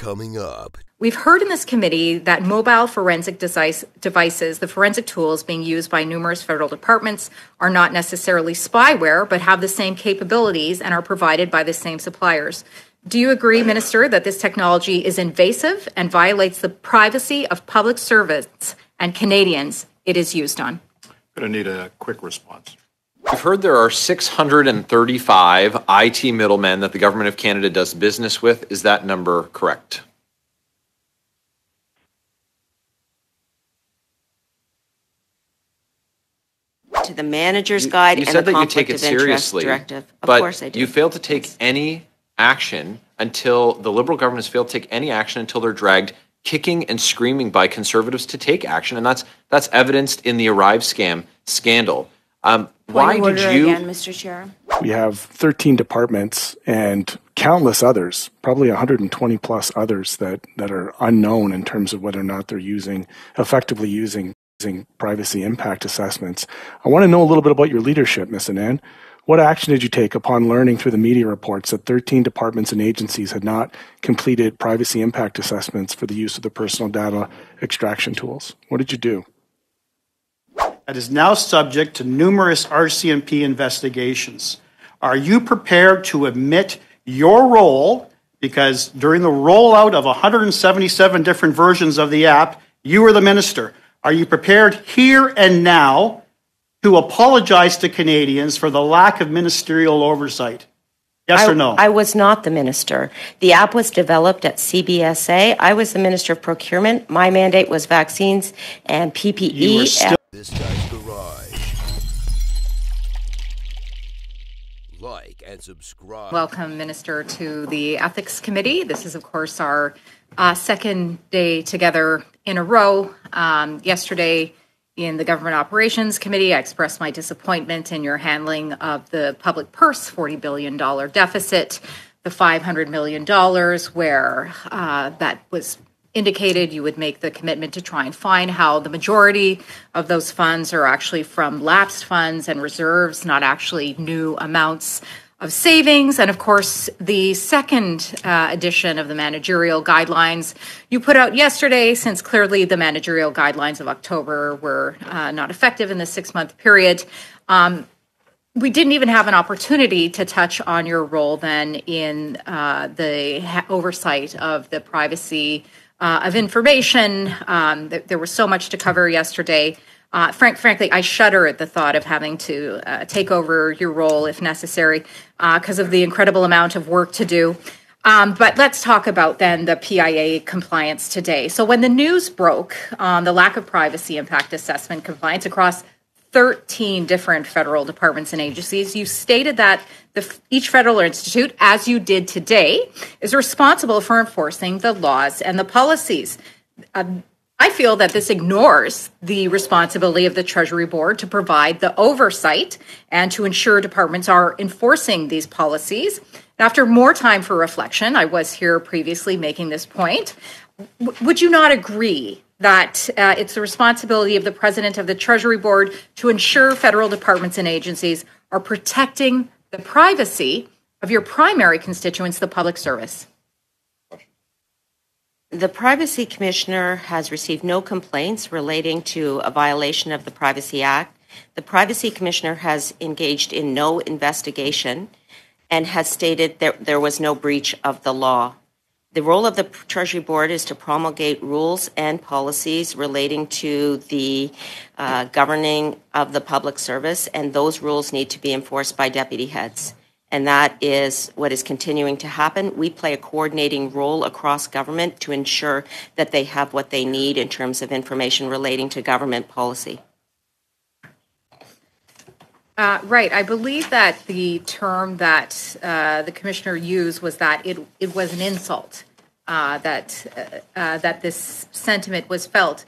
coming up. We've heard in this committee that mobile forensic devices, the forensic tools being used by numerous federal departments, are not necessarily spyware, but have the same capabilities and are provided by the same suppliers. Do you agree, Minister, that this technology is invasive and violates the privacy of public servants and Canadians it is used on? I'm going to need a quick response. We've heard there are 635 IT middlemen that the Government of Canada does business with. Is that number correct? To the manager's guide and the conflict of interest directive. Of course I do. You failed to take any action until the Liberal government has failed to take any action until they're dragged kicking and screaming by Conservatives to take action, and that's evidenced in the Arrive scam scandal. Why did you? Again, Mr. Chair. We have 13 departments and countless others, probably 120 plus others that are unknown in terms of whether or not they're effectively using privacy impact assessments. I want to know a little bit about your leadership, Ms. Anand. What action did you take upon learning through the media reports that 13 departments and agencies had not completed privacy impact assessments for the use of the personal data extraction tools? What did you do? That is now subject to numerous RCMP investigations. Are you prepared to admit your role, because during the rollout of 177 different versions of the app, you were the minister. Are you prepared here and now to apologize to Canadians for the lack of ministerial oversight? Yes or no? I was not the minister. The app was developed at CBSA. I was the Minister of Procurement. My mandate was vaccines and PPE. You were still This guy's garage. Like and subscribe. Welcome, Minister, to the Ethics Committee. This is, of course, our second day together in a row. Yesterday, in the Government Operations Committee, I expressed my disappointment in your handling of the public purse, $40 billion deficit, the $500 million where that was indicated you would make the commitment to try and find how the majority of those funds are actually from lapsed funds and reserves, not actually new amounts of savings. And of course, the second edition of the managerial guidelines you put out yesterday, since clearly the managerial guidelines of October were not effective in the 6-month period. We didn't even have an opportunity to touch on your role then in the oversight of the privacy of information. There was so much to cover yesterday. Frankly, I shudder at the thought of having to take over your role if necessary because of the incredible amount of work to do. But let's talk about then the PIA compliance today. So when the news broke on the lack of privacy impact assessment compliance across 13 different federal departments and agencies, you stated that each federal institute, as you did today, is responsible for enforcing the laws and the policies. I feel that this ignores the responsibility of the Treasury Board to provide the oversight and to ensure departments are enforcing these policies. After more time for reflection, I was here previously making this point. Would you not agree that it's the responsibility of the President of the Treasury Board to ensure federal departments and agencies are protecting the privacy of your primary constituents, the public service? The Privacy Commissioner has received no complaints relating to a violation of the Privacy Act. The Privacy Commissioner has engaged in no investigation and has stated that there was no breach of the law. The role of the Treasury Board is to promulgate rules and policies relating to the governing of the public service, and those rules need to be enforced by deputy heads. And that is what is continuing to happen. We play a coordinating role across government to ensure that they have what they need in terms of information relating to government policy. Right. I believe that the term that the Commissioner used was that it was an insult, that this sentiment was felt.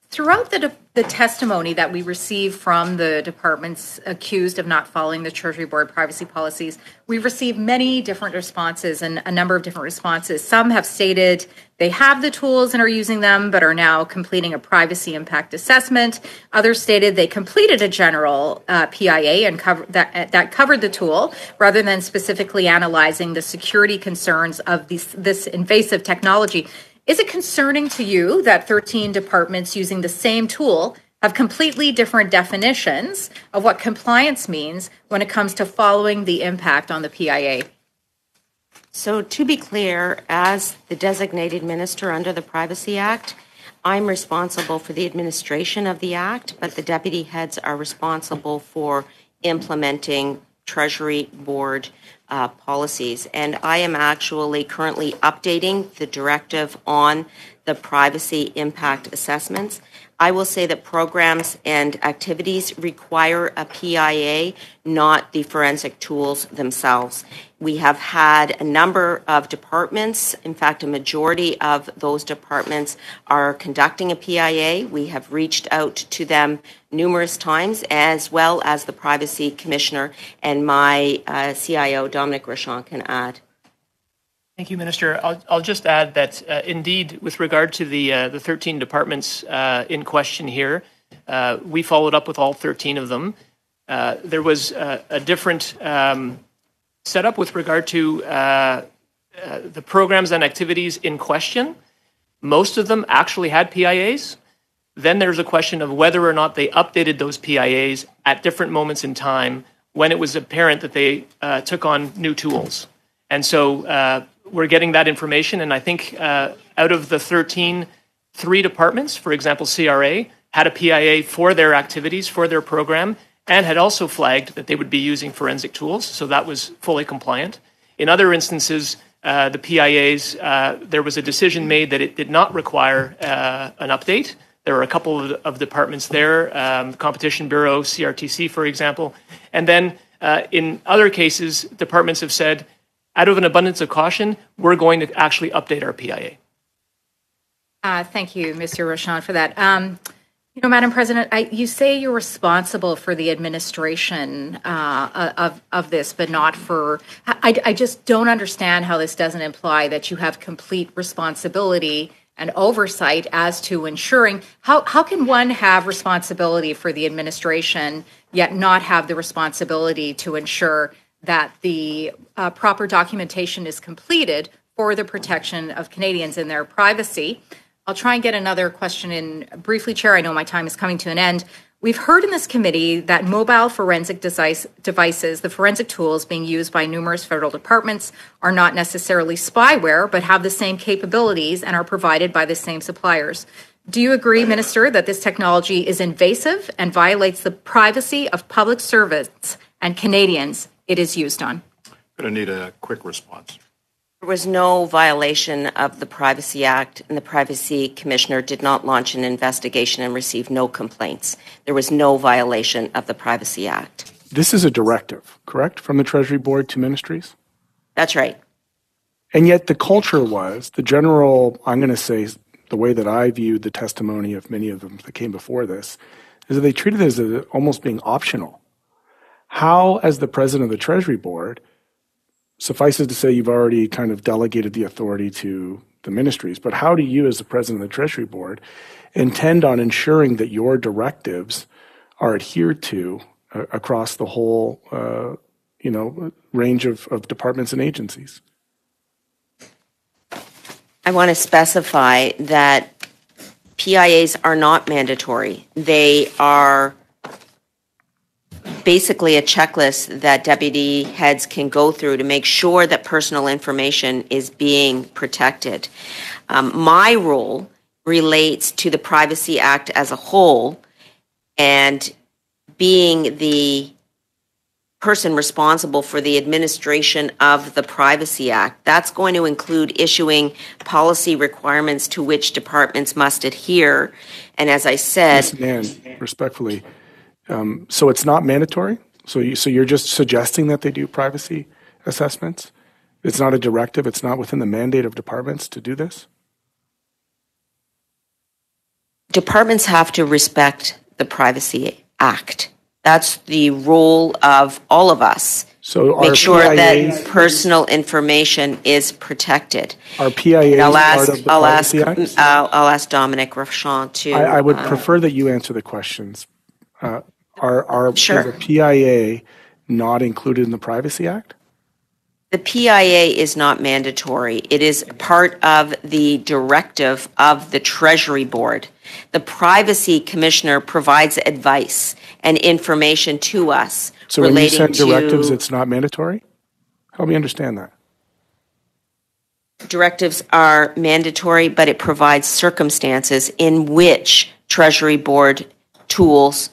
Throughout the testimony that we received from the departments accused of not following the Treasury Board privacy policies, we've received many different responses and a number of different responses. Some have stated they have the tools and are using them, but are now completing a privacy impact assessment. Others stated they completed a general PIA and that covered the tool, rather than specifically analyzing the security concerns of this invasive technology. Is it concerning to you that 13 departments using the same tool have completely different definitions of what compliance means when it comes to following the impact on the PIA? So to be clear, as the designated minister under the Privacy Act, I'm responsible for the administration of the Act, but the deputy heads are responsible for implementing Treasury Board policies. And I am actually currently updating the directive on the privacy impact assessments. I will say that programs and activities require a PIA, not the forensic tools themselves. We have had a number of departments, in fact, a majority of those departments are conducting a PIA. We have reached out to them numerous times, as well as the Privacy Commissioner, and my CIO, Dominic Rochon, can add. Thank you, Minister. I'll just add that indeed, with regard to the 13 departments in question here, we followed up with all 13 of them. There was a different setup with regard to the programs and activities in question. Most of them actually had PIAs. Then there's a question of whether or not they updated those PIAs at different moments in time when it was apparent that they took on new tools. And so we're getting that information, and I think out of the 13, 3 departments, for example, CRA, had a PIA for their activities, for their program, and had also flagged that they would be using forensic tools, so that was fully compliant. In other instances, the PIAs, there was a decision made that it did not require an update. There were a couple of departments there, the Competition Bureau, CRTC, for example. And then in other cases, departments have said, out of an abundance of caution, we're going to actually update our PIA. Thank you, Mr. Rochon, for that. Madam President, you say you're responsible for the administration of this, but not for. I just don't understand how this doesn't imply that you have complete responsibility and oversight as to ensuring. How can one have responsibility for the administration yet not have the responsibility to ensure that the proper documentation is completed for the protection of Canadians and their privacy? I'll try and get another question in briefly, Chair. I know my time is coming to an end. We've heard in this committee that mobile forensic devices, the forensic tools being used by numerous federal departments, are not necessarily spyware, but have the same capabilities and are provided by the same suppliers. Do you agree, Minister, that this technology is invasive and violates the privacy of public servants and Canadians it is used on? I'm going to need a quick response. There was no violation of the Privacy Act, and the Privacy Commissioner did not launch an investigation and receive no complaints. There was no violation of the Privacy Act. This is a directive, correct, from the Treasury Board to ministries? That's right. And yet the culture was, the general, I'm going to say, the way that I viewed the testimony of many of them that came before this, is that they treated it as almost being optional. How, as the president of the Treasury Board, suffices to say you've already kind of delegated the authority to the ministries, but how do you, as the president of the Treasury Board, intend on ensuring that your directives are adhered to across the whole, range of departments and agencies? I want to specify that PIAs are not mandatory. They are basically a checklist that deputy heads can go through to make sure that personal information is being protected. My role relates to the Privacy Act as a whole, and being the person responsible for the administration of the Privacy Act. That's going to include issuing policy requirements to which departments must adhere. And as I said... Ms. Mann, respectfully, so it's not mandatory? So you're just suggesting that they do privacy assessments? It's not a directive? It's not within the mandate of departments to do this? departments have to respect the Privacy Act. That's the role of all of us. So make sure PIAs, that personal information is protected. Are PIAs And part of the Privacy Act? I'll ask Dominic Rochon to. I would prefer that you answer the questions. Sure. Is a PIA not included in the Privacy Act? The PIA is not mandatory. It is part of the directive of the Treasury Board. The Privacy Commissioner provides advice and information to us. So when you send directives, it's not mandatory? Help me understand that. Directives are mandatory, but it provides circumstances in which Treasury Board tools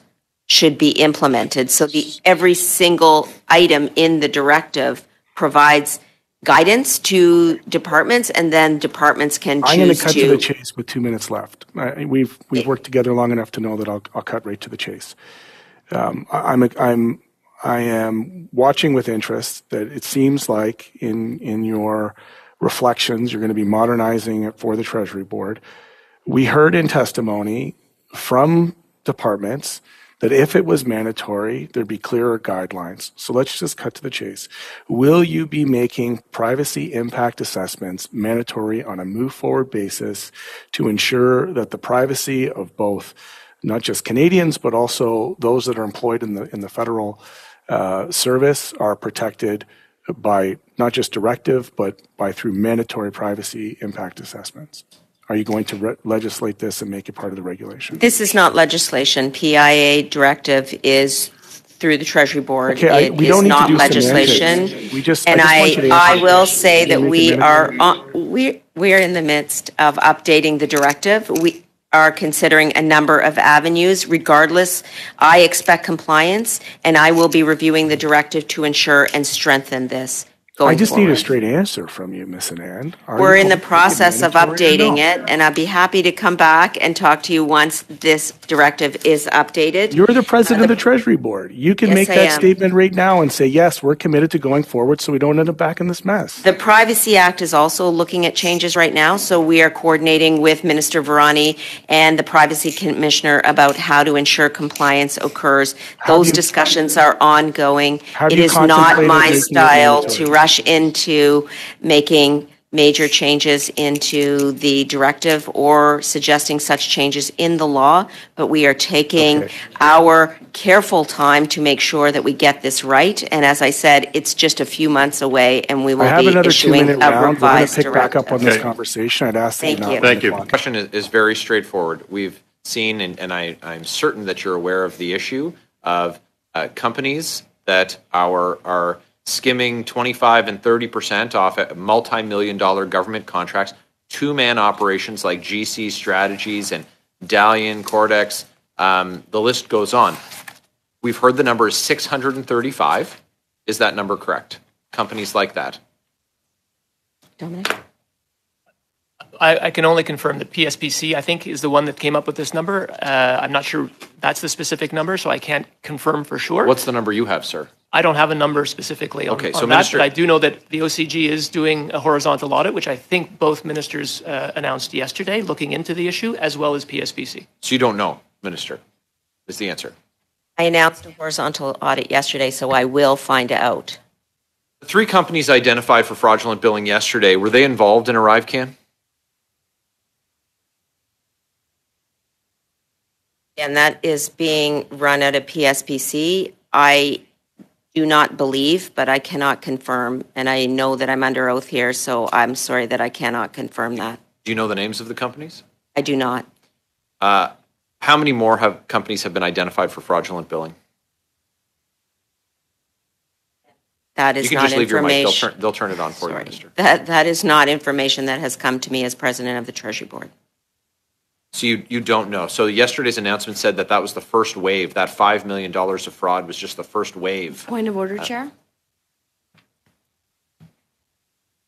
should be implemented. So every single item in the directive provides guidance to departments, and then departments can choose to. I'm going to cut to the chase with 2 minutes left. We've worked together long enough to know that I'll cut right to the chase. I am watching with interest that it seems like in your reflections you're going to be modernizing it for the Treasury Board. We heard in testimony from departments that if it was mandatory, there'd be clearer guidelines. So let's just cut to the chase. Will you be making privacy impact assessments mandatory on a move-forward basis to ensure that the privacy of both not just Canadians, but also those that are employed in the federal service are protected by not just directive, but by through mandatory privacy impact assessments? Are you going to legislate this and make it part of the regulation? This is not legislation. PIA directive is through the Treasury Board. Okay, it is not legislation. I will say that we are in the midst of updating the directive. We are considering a number of avenues. Regardless, I expect compliance, and I will be reviewing the directive to ensure and strengthen this. I just need a straight answer from you, Ms. Anand. We're in the process of updating it, and I'd be happy to come back and talk to you once this directive is updated. You're the president of the Treasury Board. You can make that statement right now and say, yes, we're committed to going forward so we don't end up back in this mess. The Privacy Act is also looking at changes right now, so we are coordinating with Minister Virani and the Privacy Commissioner about how to ensure compliance occurs. Those discussions are ongoing. It is not my style to rush into making major changes into the directive or suggesting such changes in the law, but we are taking our careful time to make sure that we get this right. And as I said, it's just a few months away, and we will be issuing a revised directive. We're going to pick back up on this Okay. conversation. I'd ask that you not Thank you. The question is very straightforward. We've seen, and I'm certain that you're aware of the issue of companies that are skimming 25 and 30% off at multi-million-dollar government contracts, two-man operations like GC Strategies and Dalian, Cordex, the list goes on. We've heard the number is 635. Is that number correct? Companies like that. Dominic? I can only confirm that PSPC, I think, is the one that came up with this number. I'm not sure that's the specific number, so I can't confirm for sure. What's the number you have, sir? I don't have a number specifically on that, but I do know that the OCG is doing a horizontal audit, which I think both ministers announced yesterday, looking into the issue, as well as PSPC. So you don't know, Minister, is the answer. I announced a horizontal audit yesterday, so I will find out. The three companies identified for fraudulent billing yesterday, were they involved in ArriveCan? And that is being run out of PSPC. I do not believe, but I cannot confirm. And I know that I'm under oath here, so I'm sorry that I cannot confirm that. Do you know the names of the companies? I do not. How many more companies have been identified for fraudulent billing? That is you can not just leave information. your mic. They'll turn it on for you, Minister. That is not information that has come to me as president of the Treasury Board. So you don't know. So yesterday's announcement said that was the first wave. That $5 million of fraud was just the first wave. Point of order, Chair.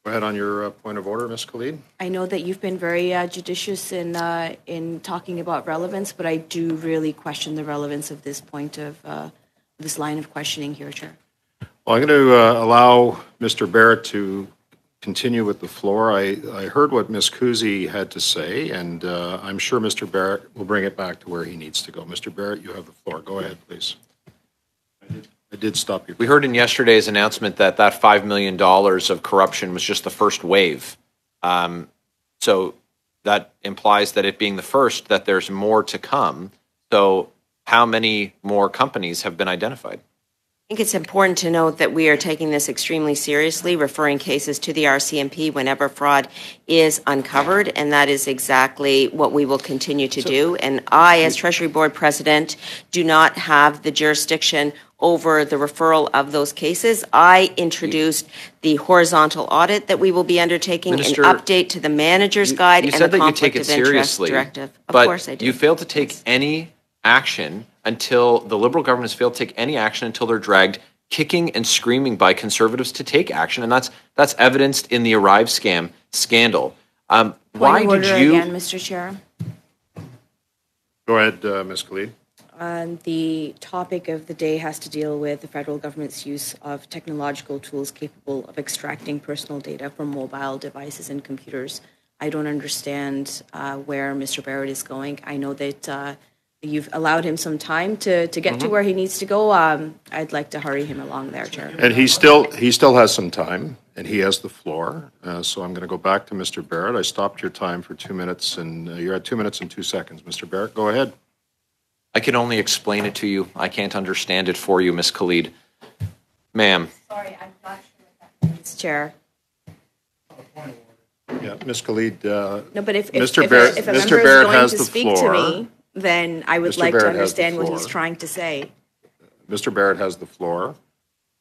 Go ahead on your point of order, Ms. Khalid. I know that you've been very judicious in talking about relevance, but I do really question the relevance of this point of this line of questioning here, Chair. Well, I'm going to allow Mr. Barrett to continue with the floor. I heard what Ms. Kuzi had to say, and I'm sure Mr. Barrett will bring it back to where he needs to go. Mr. Barrett, you have the floor. Go ahead, please. I did stop you. We heard in yesterday's announcement that $5 million of corruption was just the first wave. So that implies that it being the first, that there's more to come. So how many more companies have been identified? I think it's important to note that we are taking this extremely seriously, referring cases to the RCMP whenever fraud is uncovered, and that is exactly what we will continue to do. And I, as Treasury Board President, do not have the jurisdiction over the referral of those cases. I introduced the horizontal audit that we will be undertaking, Minister, an update to the manager's guide, you and said the that you conflict take it of interest seriously, directive. Of but course I do. you failed to take any action until the Liberal government has failed to take any action until they're dragged kicking and screaming by Conservatives to take action, and that's evidenced in the Arrive scam scandal. Why Point of order did you? again, Mr. Chair? Go ahead, Ms. Khalid. The topic of the day has to deal with the federal government's use of technological tools capable of extracting personal data from mobile devices and computers. I don't understand where Mr. Barrett is going. I know that you've allowed him some time to get to where he needs to go. I'd like to hurry him along there, Chair. And he still has some time, and he has the floor. So I'm going to go back to Mr. Barrett. I stopped your time for 2 minutes, and you're at 2 minutes and 2 seconds. Mr. Barrett, go ahead. I can only explain it to you. I can't understand it for you, Ms. Khalid. Ma'am. Sorry, I'm not sure what that means, Chair. Yeah, Ms. Khalid. No, but if Mr. Barrett, if a Mr. member Barrett is going has to the speak floor. to me, then I would Mr. like to Barrett has the understand what he's floor. trying to say. Mr. Barrett has the floor.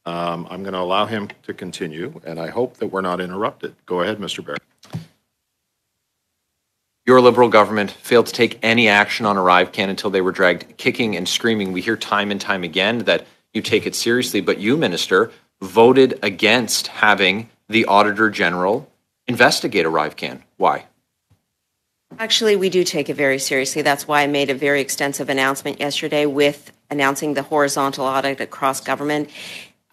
I'm going to allow him to continue, and I hope that we're not interrupted. Go ahead, Mr. Barrett. Your Liberal government failed to take any action on ArriveCan until they were dragged kicking and screaming. We hear time and time again that you take it seriously, but you, Minister, voted against having the Auditor General investigate ArriveCan. Why? Actually, we do take it very seriously. That's why I made a very extensive announcement yesterday with announcing the horizontal audit across government.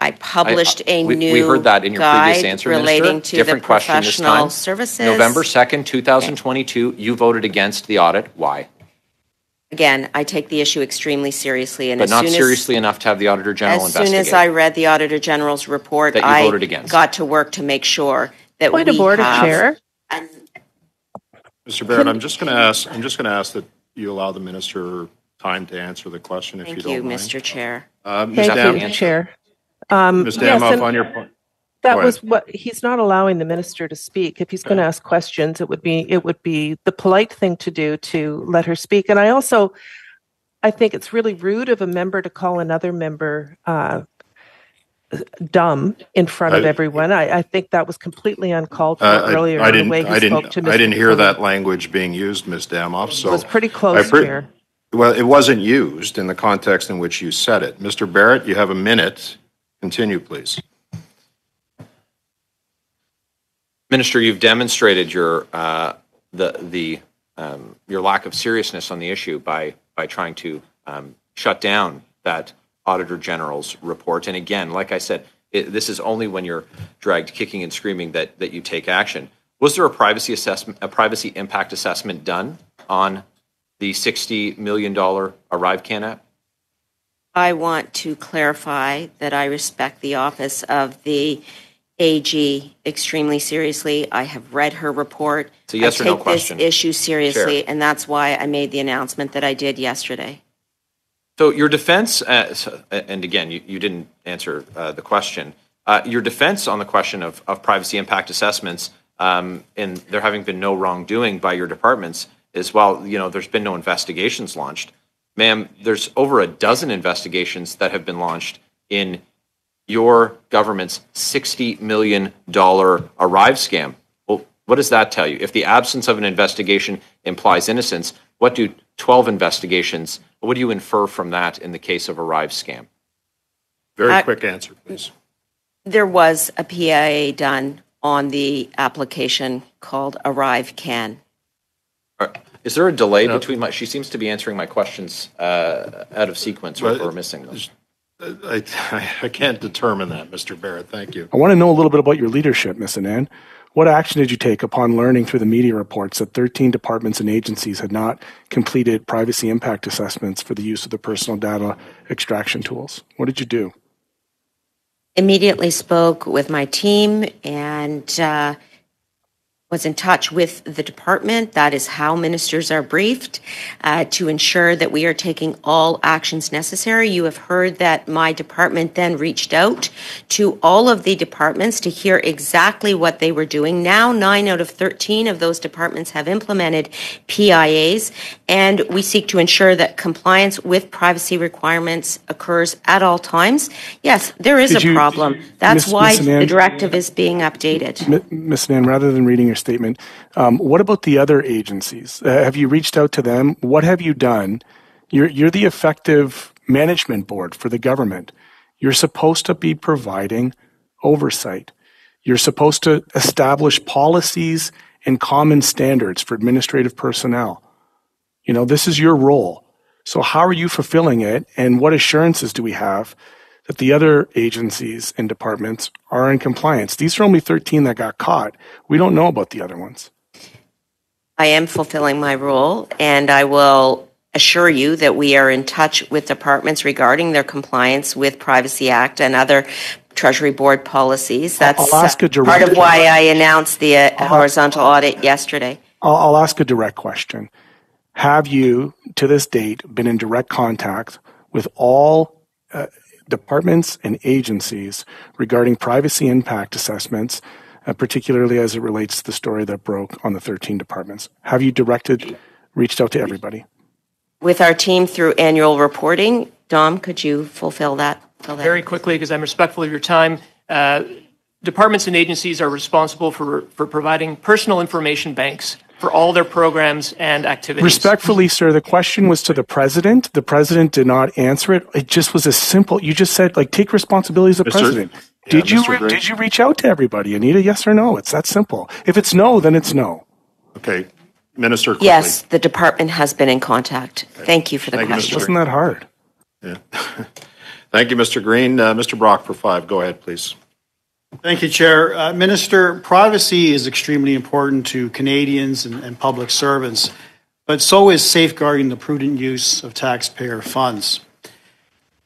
I published we heard that in your previous guide answer, relating Minister. to Different the question this professional time. services. November 2nd, 2022, you voted against the audit. Why? Again, I take the issue extremely seriously. And But as not soon seriously enough to have the Auditor General as investigate. soon as I read the Auditor General's report, That you voted against. got to work to make sure that Point of order, Chair. Mr. Barrett, I'm just going to ask that you allow the minister time to answer the question, if you Thank don't you, mind. Mr. Chair. Ms. Thank you, Chair. Ms. Damoff, on your point. That Go was ahead. what he's not allowing the minister to speak. If he's going to ask questions, it would be the polite thing to do to let her speak. And I think it's really rude of a member to call another member dumb in front of everyone. I think that was completely uncalled for earlier. I the way he spoke to Mr. didn't hear Khalid. that language being used, Ms. Damoff. So It was pretty close, Chair. Well, it wasn't used in the context in which you said it. Mr. Barrett, you have a minute. Continue, please. Minister, you've demonstrated your your lack of seriousness on the issue by trying to shut down that Auditor General's report. And again, like I said, this is only when you're dragged kicking and screaming that you take action. Was there a privacy impact assessment done on the $60 million ArriveCan app? I want to clarify that I respect the office of the AG extremely seriously. I have read her report. It's a yes or no I take question. this issue seriously, Chair. and that's why I made the announcement that I did yesterday. So your defense, and again, you didn't answer the question. Your defense on the question of privacy impact assessments, and there having been no wrongdoing by your departments, is there's been no investigations launched. Ma'am, there's over a dozen investigations that have been launched in your government's $60 million Arrive scam. Well, what does that tell you? If the absence of an investigation implies innocence, what do 12 investigations, what do you infer from that in the case of Arrive scam? Very quick answer, please. There was a PIA done on the application called ArriveCan. Is there a delay between she seems to be answering my questions out of sequence or missing them. I can't determine that, Mr. Barrett. Thank you. I want to know a little bit about your leadership, Ms. Anand. What action did you take upon learning through the media reports that 13 departments and agencies had not completed privacy impact assessments for the use of the personal data extraction tools? What did you do? Immediately spoke with my team and was in touch with the department. That is how ministers are briefed to ensure that we are taking all actions necessary. You have heard that my department then reached out to all of the departments to hear exactly what they were doing. Now, 9 out of 13 of those departments have implemented PIAs, and we seek to ensure that compliance with privacy requirements occurs at all times. Yes, there is a problem. That's why the directive is being updated. Ms. Nan, rather than reading your statement, what about the other agencies? Have you reached out to them? What have you done? You're the effective management board for the government. You're supposed to be providing oversight. You're supposed to establish policies and common standards for administrative personnel. You know, this is your role. So how are you fulfilling it? And what assurances do we have that the other agencies and departments are in compliance? These are only 13 that got caught. We don't know about the other ones. I am fulfilling my role, and I will assure you that we are in touch with departments regarding their compliance with Privacy Act and other Treasury Board policies. That's part of why I announced the horizontal audit yesterday. I'll ask a direct question. Have you, to this date, been in direct contact with all departments and agencies regarding privacy impact assessments, particularly as it relates to the story that broke on the 13 departments? Have you reached out to everybody? With our team through annual reporting. Dom, could you fulfill that? Very quickly, because I'm respectful of your time. Departments and agencies are responsible for providing personal information banks for all their programs and activities. Respectfully, sir, the question was to the president. The president did not answer it. It just was as simple. You just said, like, take responsibility as a president. Did you reach out to everybody, Anita? Yes or no? It's that simple. If it's no, then it's no. Okay. Minister, quickly. Yes, the department has been in contact. Thank you for the question. It wasn't that hard. Yeah. Thank you, Mr. Green. Mr. Brock for 5. Go ahead, please. Thank you, Chair. Minister, privacy is extremely important to Canadians and public servants, but so is safeguarding the prudent use of taxpayer funds.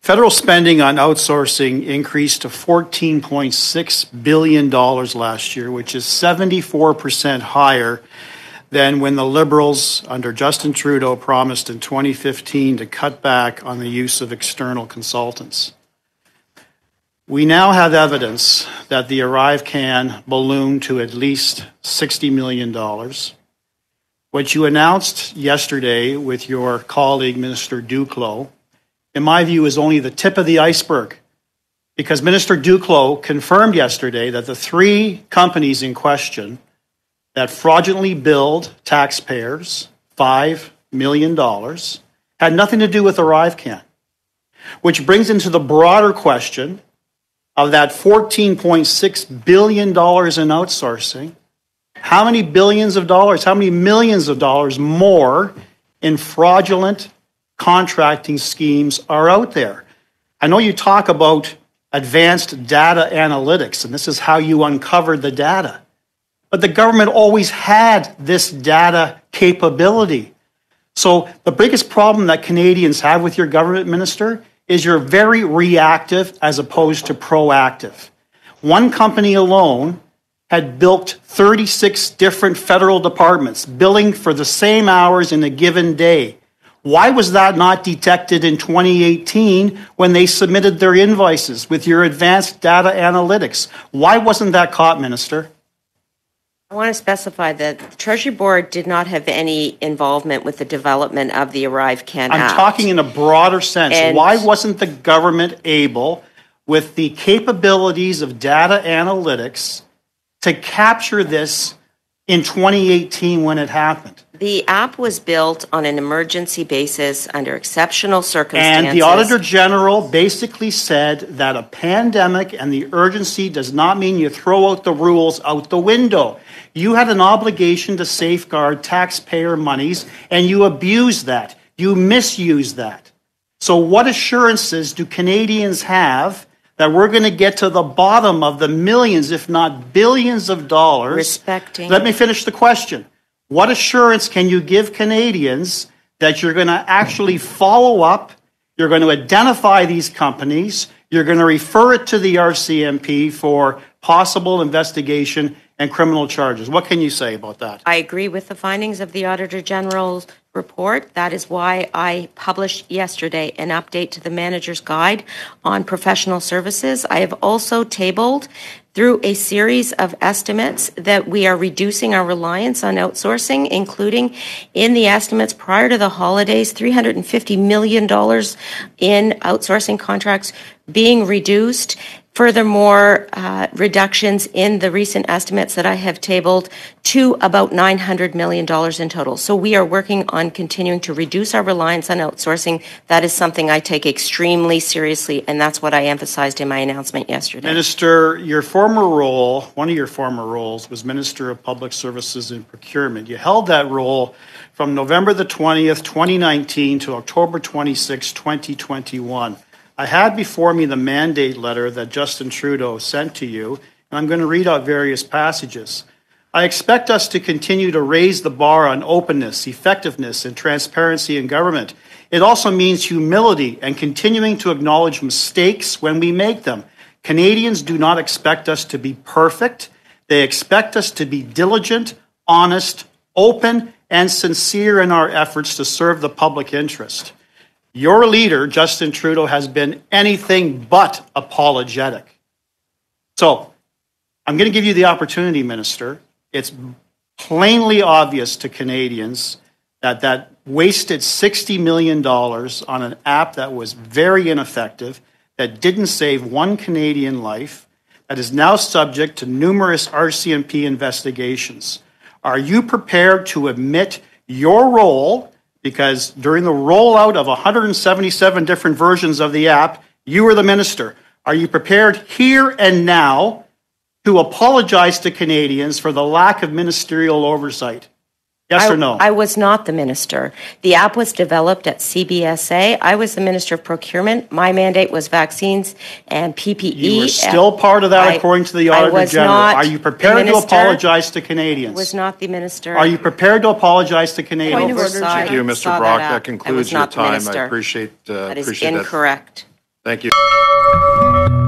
Federal spending on outsourcing increased to $14.6 billion last year, which is 74% higher than when the Liberals under Justin Trudeau promised in 2015 to cut back on the use of external consultants. We now have evidence that the ArriveCan ballooned to at least $60 million. What you announced yesterday with your colleague, Minister Duclos, in my view, is only the tip of the iceberg, because Minister Duclos confirmed yesterday that the 3 companies in question that fraudulently billed taxpayers $5 million had nothing to do with ArriveCan, which brings into the broader question of that $14.6 billion in outsourcing. How many billions of dollars, how many millions of dollars more in fraudulent contracting schemes are out there? I know you talk about advanced data analytics, and this is how you uncovered the data. But the government always had this data capability. So the biggest problem that Canadians have with your government, Minister, is you're very reactive as opposed to proactive. One company alone had built 36 different federal departments, billing for the same hours in a given day. Why was that not detected in 2018 when they submitted their invoices with your advanced data analytics? Why wasn't that caught, Minister? I want to specify that the Treasury Board did not have any involvement with the development of the ArriveCan Act. I'm talking in a broader sense. Why wasn't the government able, with the capabilities of data analytics, to capture this in 2018 when it happened? The app was built on an emergency basis under exceptional circumstances. And the Auditor General basically said that a pandemic and the urgency does not mean you throw out the rules out the window. You had an obligation to safeguard taxpayer monies, and you abused that. You misused that. So what assurances do Canadians have that we're going to get to the bottom of the millions, if not billions of dollars. Respecting. Let me finish the question. What assurance can you give Canadians that you're going to actually follow up, you're going to identify these companies, you're going to refer it to the RCMP for possible investigation and criminal charges? What can you say about that? I agree with the findings of the Auditor General's report. That is why I published yesterday an update to the Manager's Guide on professional services. I have also tabled through a series of estimates that we are reducing our reliance on outsourcing, including in the estimates prior to the holidays, $350 million in outsourcing contracts being reduced. Furthermore, reductions in the recent estimates that I have tabled to about $900 million in total. So we are working on continuing to reduce our reliance on outsourcing. That is something I take extremely seriously, and that's what I emphasized in my announcement yesterday. Minister, your former role, one of your former roles, was Minister of Public Services and Procurement. You held that role from November the 20th, 2019 to October 26, 2021. I had before me the mandate letter that Justin Trudeau sent to you, and I'm going to read out various passages. I expect us to continue to raise the bar on openness, effectiveness, and transparency in government. It also means humility and continuing to acknowledge mistakes when we make them. Canadians do not expect us to be perfect. They expect us to be diligent, honest, open, and sincere in our efforts to serve the public interest. Your leader, Justin Trudeau, has been anything but apologetic. So, I'm going to give you the opportunity, Minister. It's plainly obvious to Canadians that that wasted $60 million on an app that was very ineffective, that didn't save one Canadian life, that is now subject to numerous RCMP investigations. Are you prepared to admit your role? Because during the rollout of 177 different versions of the app, you were the minister. Are you prepared here and now to apologize to Canadians for the lack of ministerial oversight? Yes or no? I was not the minister. The app was developed at CBSA. I was the Minister of Procurement. My mandate was vaccines and PPE. You were still part of that, according to the Auditor General. Are you prepared to apologize to Canadians? I was not the minister. Are you prepared to apologize to Canadians? Point of order. Thank you, Mr. Brock. That concludes your time. I appreciate that. That is appreciate incorrect. That. Thank you.